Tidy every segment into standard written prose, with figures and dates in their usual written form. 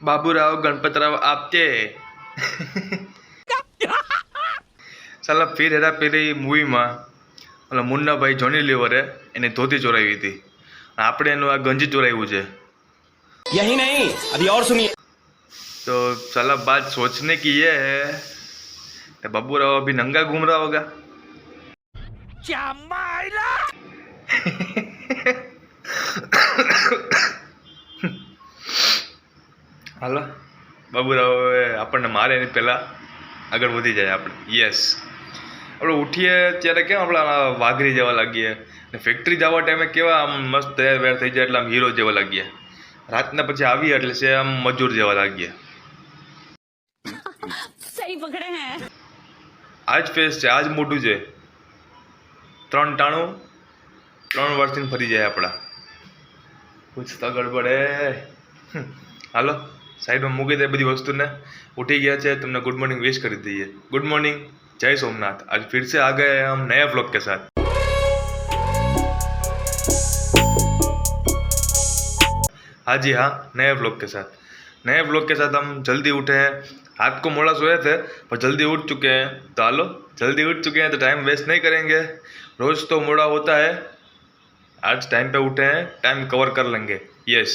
बाबूराव गणपतराव आपटे साला फिर हेरा फेरी मूवी में ओला मुन्ना भाई जॉनी लीवरे एने धोती चोरावी थी आपणे एनु आ गंजी चोराव्યું છે। यही नहीं अभी और सुनिए। तो साला बात सोचने की ये है कि बाबूराव अभी नंगा घूम रहा होगा। क्या मायला હાલો બાબુરાવ આપણને મારે એની પહેલાં આગળ વધી જાય આપણે। યસ આપણે ઉઠીએ ત્યારે કેમ આપણે વાઘરી જેવા લાગીએ ને ફેક્ટરી જવા ટાઈમે કેવા આમ મસ્ત તૈયાર વૈયાર થઈ જાય એટલે આમ હીરો જેવા લાગીએ। રાતના પછી આવીએ એટલે છે આમ મજૂર જેવા લાગીએ। सही पकड़े हैं। આજ ફેસ છે, આજ મોટું છે। 3 ટાણું 3 વર્ષથી ફરી જાય આપણા। कुछ तो गड़बड़ है। હાલો સાઈડમાં મૂકી દે બધી વસ્તુને। उठी गया है, तुमने गुड मॉर्निंग विश कर दी है। गुड मॉर्निंग, जय सोमनाथ। आज फिर से आ गए हम नए व्लॉग के साथ। हाँ जी हाँ, नए व्लॉग के साथ। नए व्लॉग के साथ हम जल्दी उठे हैं। रात को मोड़ा सोए थे पर जल्दी उठ चुके हैं। तो हालो जल्दी उठ चुके हैं तो टाइम वेस्ट नहीं करेंगे। रोज़ तो मोड़ा होता है, आज टाइम पे उठे हैं, टाइम कवर कर लेंगे। यस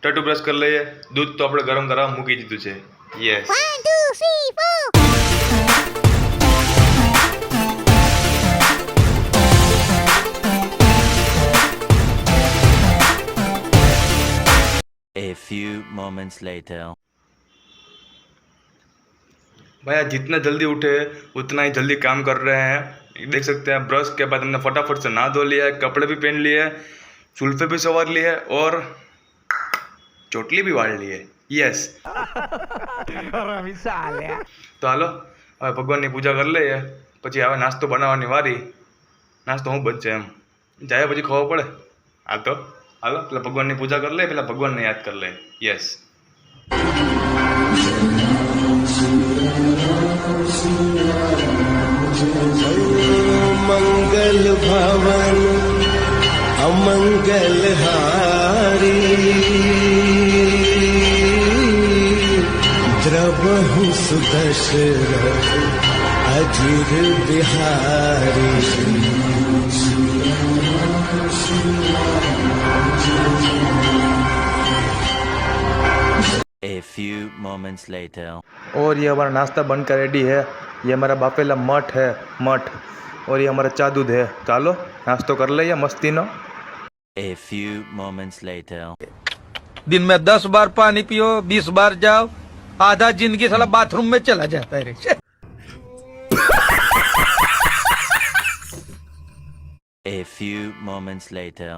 टटू ब्रश कर लिए। दूध तो આપણે ગરમ કરવા મૂકી દીધું છે। Yes 1 2 3 4। A few moments later. भाई आज जितना जल्दी उठे उतना ही जल्दी काम कर रहे हैं। देख सकते हैं ब्रश के बाद हमने फटाफट से नहा धो लिया है, कपड़े भी पहन लिए, जुल्फे भी संवार ली है और ચોટલી भी વાળ ली है। यस तो हालो હવે ભગવાનની પૂજા કરી લઈએ પછી હવે નાસ્તો બનાવવાની વારી। નાસ્તો હું બનશે એમ જાય પછી ખબર પડે। આ તો હાલો પેલા ભગવાનની પૂજા કરી લઈએ, પેલા ભગવાનને યાદ કરી લઈએ। યસ मंगल भवन अमंगल हारी द्रवहु सुदशरथ अजिर Bihari. A few moments later. और ये हमारा नाश्ता बनकर रेडी है। ये हमारा बाफेला मठ है, मठ। और ये हमारा चा दूध है। चलो नाश्तो कर ले मस्ती no. A few moments later. दिन में 10 बार पानी पियो, 20 बार जाओ, आधा जिंदगी साला बाथरूम में चला जाता है रे। A few moments later.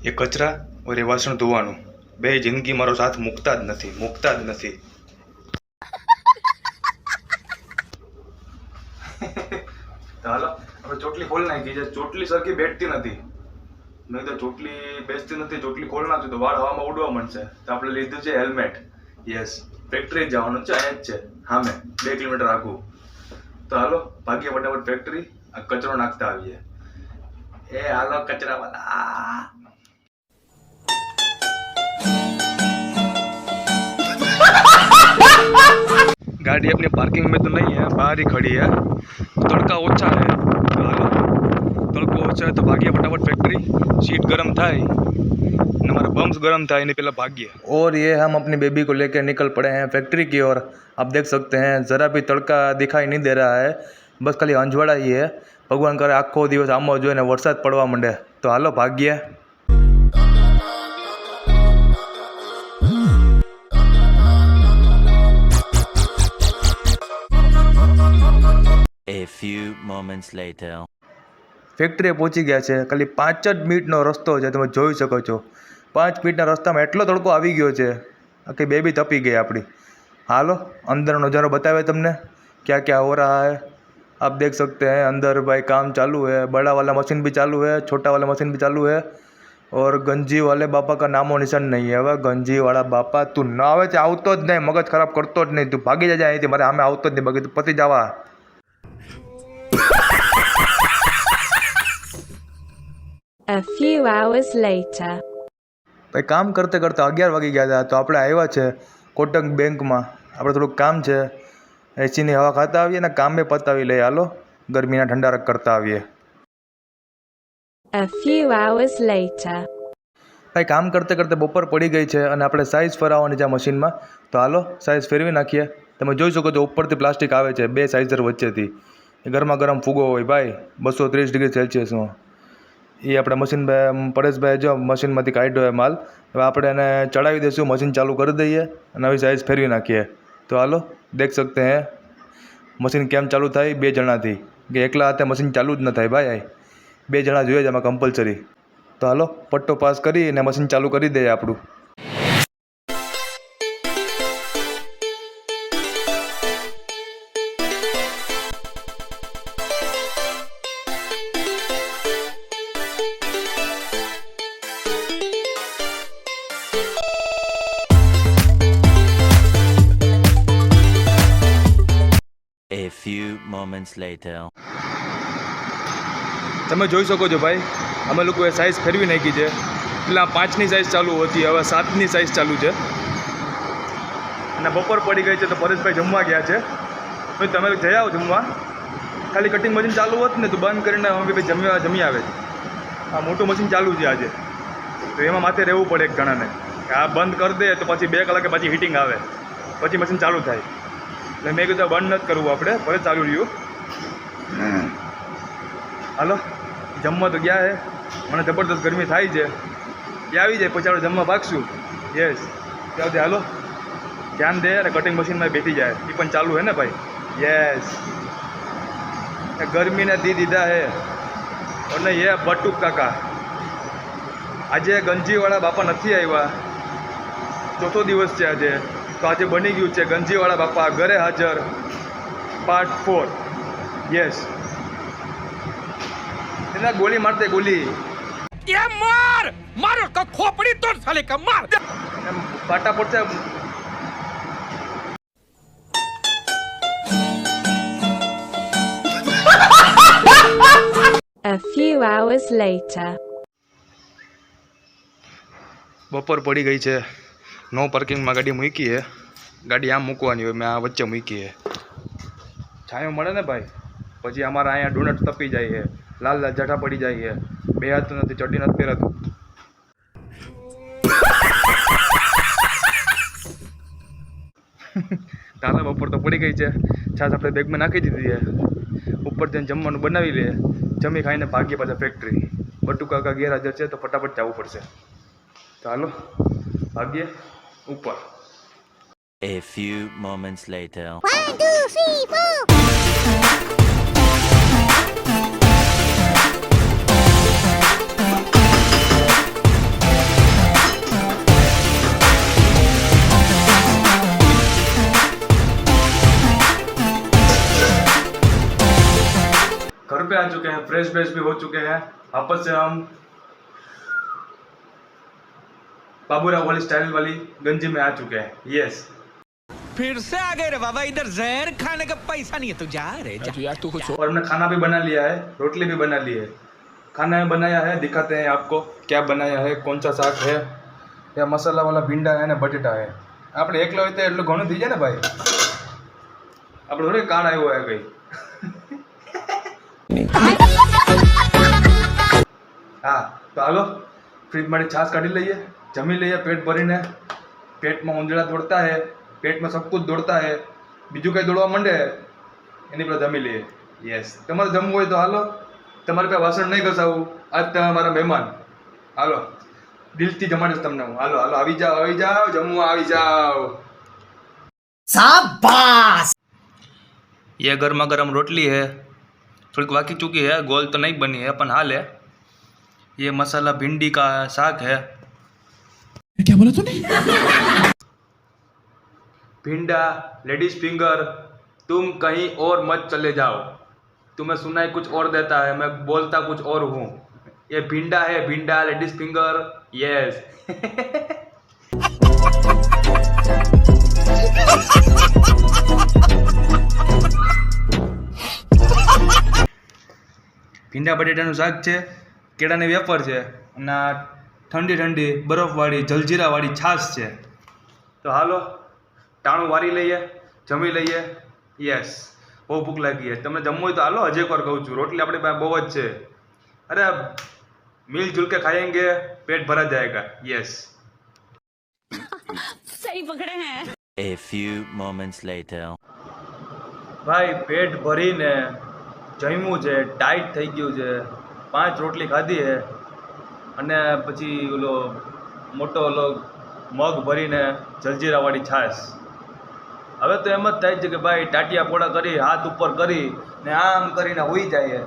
ये कचरा और ये वासण धोવાનું બે જિંદગી મારો સાથ મુકતા જ નથી, મુકતા જ નથી। હાલો હવે ચોટલી ખોલ નાખી છે। ચોટલી સરખી બેઠતી નથી, નહીં તો ચોટલી બેસતી નથી। ચોટલી ખોલ નાખી તો વાળ હવામાં ઉડવા માંડશે। તો આપણે લીધું છે હેલ્મેટ। યસ ફેક્ટરી જવાનું છે, અહીંયા જ છે સામે 2 કિલોમીટર આગું। તો હાલો ભાગીએ ફટાફટ ફેક્ટરી, આ કચરો નાખતા આવીએ। એ હાલો કચરા વાળા। गाड़ी अपनी पार्किंग में तो नहीं है, बाहर ही खड़ी है। तड़का ओछा है तो हालो तड़को ओछा है तो भागिए फटाफट फैक्ट्री। सीट गर्म थाय हमारा बम्स गर्म था, इन्हें पहला भागिए। और ये हम अपनी बेबी को लेकर निकल पड़े हैं फैक्ट्री की ओर। आप देख सकते हैं ज़रा भी तड़का दिखाई नहीं दे रहा है, बस खाली अंजवाड़ा ही है। भगवान करे आखो दिवस आमो जो ने वरसाद पड़वा मंडे। तो हालो भागिए। A few moments later. ફેક્ટરીએ પહોંચી ગયા છે। ખાલી 5 જ મિનિટનો રસ્તો છે, તમે જોઈ શકો છો। 5 મિનિટના રસ્તામાં એટલો તડકો આવી ગયો છે, આખી બેબી તપી ગઈ આપણી। હાલો અંદરનો નજારો बतावे तुमने क्या क्या हो रहा है। आप देख सकते हैं अंदर भाई काम चालू है, बड़ा वाला मशीन भी चालू है, छोटा वाला मशीन भी चालू है। और गंजी वाले बापा का नामो निशान नहीं है। હવે ગંજી વાળા બાપા તું ના આવે છે, આવતો જ નહીં, મગજ ખરાબ કરતો જ નહીં, તું ભાગી જાય અહીંથી, મારે સામે આવતો જ નહીં, બાકી તું પતી જવા। A few hours later. ભાઈ કામ કરતે કરતે 11 વાગી ગયા હતા, તો આપણે આવ્યા છે કોટક બેંકમાં. આપણે થોડુંક કામ છે, એસીની હવા ખાતા આવીએ ને કામે પતાવી લઈએ. હાલો ગરમીના ઠંડારક કરતા આવીએ. A few hours later. ભાઈ કામ કરતે કરતે બપોર પડી ગઈ છે અને આપણે સાઇઝ ફેરવવાની છે આ મશીનમાં. તો હાલો સાઇઝ ફેરવી નાખીએ. તમે જોઈ શકો છો ઉપરથી પ્લાસ્ટિક આવે છે 2 સાઇઝર વચ્ચેથી. એ ગરમા ગરમ ફૂગો હોય ભાઈ 230 ડિગ્રી સેલ્સિયસનો. એ આપણે મશીન પરેશભાઈ જો મશીનમાંથી કાઢ્યો હોય માલ. હવે આપણે એને ચડાવી દઈશું, મશીન ચાલુ કરી દઈએ અને આવી સાઇઝ ફેરવી નાખીએ. તો હાલો દેખ सकते हैं મશીન કેમ ચાલુ થાય 2 જણાથી, કે એકલા હાથે મશીન ચાલુ જ ન થાય ભાઈ. 2 જણા જોઈએ જ આમાં કમ્પલસરી. તો હાલો પટ્ટો પાસ કરી અને મશીન ચાલુ કરી દઈએ આપણું. A few moments later. તમે જોઈ શકો છો ભાઈ, અમે લોકોએ સાઇઝ ફેરવી નાખી છે. પેલા 5ની સાઇઝ ચાલુ હતી, હવે 7ની સાઇઝ ચાલુ છે. અને બપોર પડી ગઈ છે તો પરેશભાઈ જમવા ગયા છે. તો તમે જઈ આવો જમવા. ખાલી કટિંગ મશીન ચાલુ હોત ને તો બંધ કરીને અમે ભાઈ જમી આવે છે. આ મોટું મશીન ચાલુ છે આજે, તો એમાં માથે રહેવું પડે એક જણાને. આ બંધ કરી દે તો પછી 2 કલાકે પછી હીટિંગ આવે, પછી મશીન ચાલુ થાય. એટલે મેં કીધું બંધ નથી કરવું આપણે, ભલે ચાલુ રહ્યું. હાલો જમવા તો ગયા હે, મને જબરદસ્ત ગરમી થાય છે. એ આવી જાય પછી આપણે જમવા ભાગશું. યસ ત્યાં હાલો ધ્યાન દે અને કટિંગ મશીનમાં બેઠી જાય. એ પણ ચાલુ હે ને ભાઈ. યસ ગરમીને દીધા હે. અને એ બટુક કાકા આજે ગંજીવાળા બાપા નથી આવ્યા, 4થો દિવસ છે આજે. તો આજે બની ગયું છે ગંજીવાળા બાપા ઘરે હાજર પાર્ટ 4. યસ એના ગોળી મારતે ગોળી ये मार मारो का खोपड़ी तोड़ साले का मार. એમ પાટા પડશે. A few hours later. બપોર પડી ગઈ છે. નો પાર્કિંગમાં ગાડી મૂકી છે. ગાડી આમ મૂકવાની હોય, મેં આ વચ્ચે મૂકી છે. છાંયો મળે ને ભાઈ, પછી અમારા અહીંયા ડોનટ તપી જાય છે, લાલ લાલ જાઠા પડી જાય છે. 2 હાથ નથી, ચડ્ડી નથી પહેરાતું. તાલા બપોર તો પડી ગઈ છે. છાશ આપણે બેગમાં નાખી દીધી છે. ઉપર જઈને જમવાનું બનાવી લે, જમી ખાઈને ભાગીએ પાછા ફેક્ટરી. બટુ કાકા ગેરહાજર છે તો ફટાફટ જવું પડશે. તો હાલો ભાગીએ ઉપર. A few moments later. 1, 2, 3, 4. घर पे आ चुके हैं, फ्रेश फ्रेश भी हो चुके हैं. वापस से हम बाबूराव वाली स्टाइल वाली गंजी में आ चुके हैं. यस फिर से आ गए रे बाबा, इधर जहर खाने का पैसा नहीं है तो जा रे जा. और हमने खाना भी बना लिया है, रोटली भी बना ली है. खाना में बनाया है, दिखाते हैं आपको क्या बनाया है. कौन सा शाक है, या मसाला वाला भींडा है ने बटेटा है. આપણે એકલો હોય તો એટલું ઘણું થઈ જાય ને ભાઈ. આપણે થોડી કાળ આવ્યો હોય કઈ. હા તો હાલો ફ્રીજમાંથી છાશ કાઢી લઈએ, જમી લઈએ પેટ ભરીને. પેટમાં ઉંદરડા દોડતા હે, પેટમાં સબ કુછ દોડતા હે, બીજું કંઈ દોડવા માંડે એની પહેલાં જમી લઈએ. યસ તમારે જમવું હોય તો હાલો, તમારે પાસે વાસણ નહીં ઘસાવું, આજ તમે મારા મહેમાન. હાલો દિલથી જમાડીશ તમને હું. હાલો હાલો આવી જાઓ જમવા આવી જાઓ. શાબાશ. ये गर्मा गर्म रोटली है, थोड़ी बाकी चुकी है, गोल तो नहीं बनी है अपन हाल है. ये मसाला भिंडी का साग है. क्या बोला तूने? भिंडा लेडीज फिंगर, तुम कहीं और मत चले जाओ. तुम्हें सुनाई कुछ और देता है, मैं बोलता कुछ और हूँ. ये भिंडा है, भिंडा लेडीज फिंगर. यस ભીંડા બટેટાનું શાક છે, કેળાની વેફર છે અને આ ઠંડી ઠંડી બરફવાળી જલજીરાવાળી છાશ છે. તો હાલો ટાણું વારી લઈએ, જમી લઈએ. યસ, બહુ ભૂખ લાગી છે. તમને જમવું હોય તો હાલો, હજી એકવાર કહું છું, રોટલી આપણી પાસે બહુ જ છે. અરે મિલજુલ કે ખાएंगे पेट भरा जाएगा. યસ. सही पकड़े हैं. A few moments later. ભાઈ પેટ ભરીને જમ્યું છે, ટાઈટ થઈ ગયું છે, 5 રોટલી ખાધી છે અને પછી ઓલો મોટો ઓલો મગ ભરીને જલજીરાવાળી છાશ. હવે તો એમ જ થાય છે કે ભાઈ ટાટિયા પોળા કરી, હાથ ઉપર કરી ને આમ કરીને હોઈ જાય.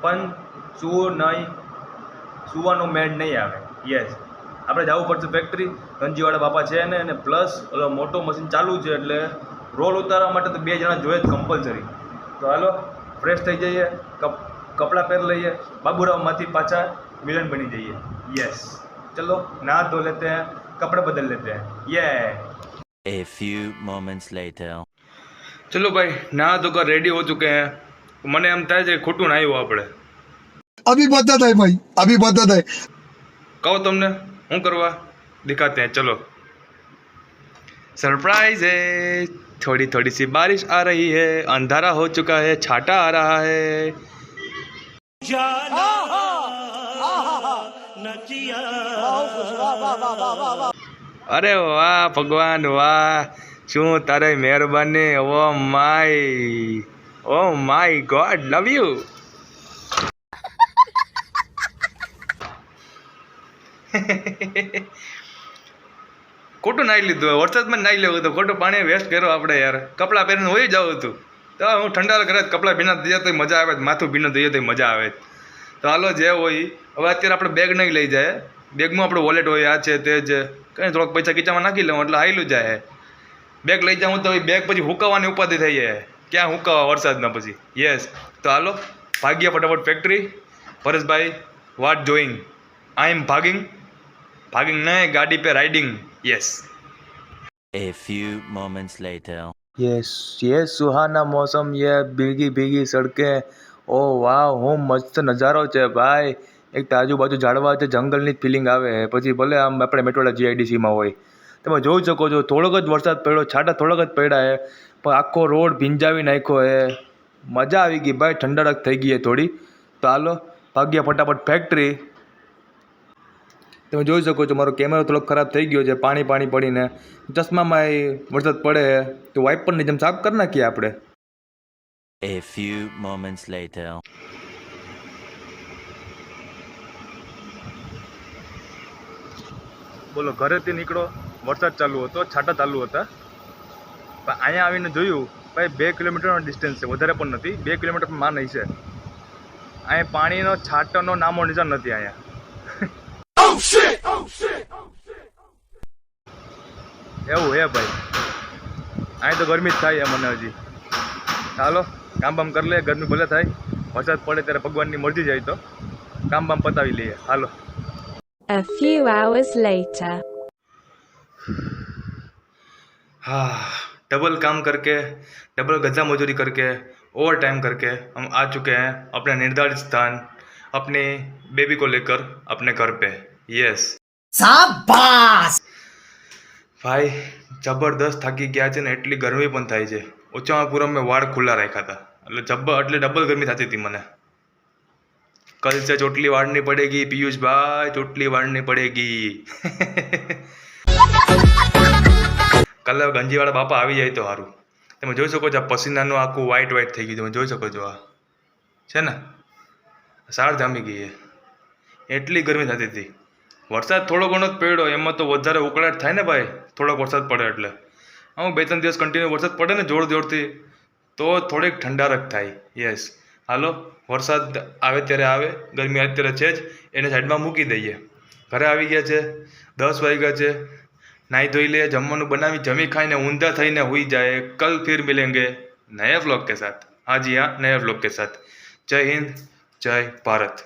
પણ સુવાનો મેળ નહીં આવે. યસ, આપણે જવું પડશે ફેક્ટરી. ગંજીવાળા બાપા છે ને, અને પ્લસ ઓલો મોટો મશીન ચાલુ છે, એટલે રોલ ઉતારવા માટે તો 2 જણા જોઈએ જ કમ્પલસરી. તો હાલો ફ્રેશ થઈ જઈએ, કપડાં પહેરી લઈએ, બાબુરાવમાંથી પાછા વિલન બની જઈએ. યસ, ચલો નहा ધो लेते हैं, कपड़े बदल लेते हैं. યે. A few moments later. ચલો ભાઈ, નहा ધોकर રેડી હો ચુકે हैं. મને એમ થાય છે કે ખોટું ના આવ્યું આપણે. अभी बदत है भाई, अभी बदत है. કહો તમને શું કરવા दिखाते हैं. चलो सरप्राइज है, थोड़ी थोड़ी सी बारिश आ रही है, अंधारा हो चुका है, छाटा आ रहा है. અરે વાહ ભગવાન વાહ, શું તારે મહેરબાની. Oh my God, love you. ખોટું નાઈ લીધું, વરસાદમાં નાઈ લેવું હતું, ખોટું પાણી વેસ્ટ કર્યો આપણે યાર. કપડાં પહેરીને હોઈ જવું હતું. તો હું ઠંડા કરે કપડાં ભીના થઈ તો મજા આવે, માથું ભીનું થઈ તો મજા આવે. તો હાલો જે હોય. હવે અત્યારે આપણે બેગ નહીં લઈ જાય, બેગમાં આપણું વોલેટ હોય, આ છે તે છે, કંઈ થોડોક પૈસા ખીચામાં નાખી લઉં એટલે હાઈલું જાય. બેગ લઈ જાઉં તો બેગ પછી હુકાવાની ઉપાધિ થઈ જાય, ક્યાં હુકાવા વરસાદના પછી. યસ, તો હાલો ભાગ્યા ફટાફટ factory. Pareshbhai what doing? I am भागिंग नहीं, गाड़ी पे riding. Yes. A few moments later. Yes ये सुहाना मौसम, ये भीगी भीगी सड़कें. ओ वाह, હું મસ્ત નજારો છે ભાઈ. એક તો આજુબાજુ ઝાડવા છે, જંગલની જ ફિલિંગ આવે. પછી ભલે આમ આપણે મેટોડા GIDCમાં હોય, તમે જોઈ શકો છો થોડોક જ વરસાદ પડ્યો, છાંટા થોડોક જ પડ્યા છે, પણ આખો રોડ ભીંજાવી નાખ્યો છે. મજા આવી ગઈ ભાઈ, ઠંડક થઈ ગઈ થોડી. તો હાલો ભાગ્યા ફટાફટ ફેક્ટરી. તમે જોઈ શકો છો મારો કેમેરો થોડોક ખરાબ થઈ ગયો છે, પાણી પડીને. ચશ્મામાં વરસાદ પડે તો વાઇપરની જેમ સાફ કરી નાખીએ આપણે. A few moments later. બોલો, ઘરેથી નીકળો, વરસાદ ચાલુ હતો, છાંટા ચાલુ હતા. પણ અહીંયા આવીને જોયું ભાઈ 2 કિલોમીટરનો ડિસ્ટન્સ છે, વધારે પણ નથી, 2 કિલોમીટર પણ માન હશે. અહીંયા પાણીનો છાંટાનો નામો નિશાન નથી અહીંયા. એવું હે ભાઈ, અહીં તો ગરમી જ થાય મને હજી. ચાલો કામ બામ કરી લે, ગરમી ભલે થાય, વરસાદ પડે ત્યારે ભગવાનની મરજી જાય તો કામ બામ પતાવી લઈએ. હાલો. A few hours later. हाँ, डबल काम करके, डबल गधा मजदूरी करके, ओवर टाइम करके हम आ चुके हैं अपने निर्धारित स्थान, अपनी बेबी को लेकर अपने घर पे. यस, शाबाश भाई. જબરદસ્ત થાકી ગયા છે ને, એટલી ગરમી પણ થાય છે. ઓછામાં પૂરા મેં વાળ ખુલ્લા રાખ્યા હતા, એટલે ડબલ ગરમી થતી હતી મને. કલ સે ચોટલી વાળની પડેગી પિયુષભાઈ, ચોટલી વાળની પડેગી. કાલે ગંજીવાળા બાપા આવી જાય તો સારું. તમે જોઈ શકો છો આ પસીનાનું આખું વ્હાઈટ થઈ ગયું, તમે જોઈ શકો છો. આ છે ને, સાર જામી ગઈ છે, એટલી ગરમી થતી હતી. વરસાદ થોડો ઘણો જ પડ્યો, એમાં તો વધારે ઉકળાટ થાય ને ભાઈ, થોડોક વરસાદ પડે એટલે. હું 2-3 દિવસ કન્ટિન્યુ વરસાદ પડે ને જોરથી, તો થોડીક ઠંડારક થાય. યસ, હાલો વરસાદ આવે ત્યારે આવે, ગરમી અત્યારે છે જ, એને સાઈડમાં મૂકી દઈએ. ઘરે આવી ગયા છે, 10 વાગ્યા છે. નાહી ધોઈ લે, જમવાનું બનાવી, જમી ખાઈને ઊંધા થઈને હુઈ જાય. કલ ફિર મિલેंगे नए व्लॉग के साथ. हाँ जी हाँ, नए व्लॉग के साथ. जय हिंद, जय भारत.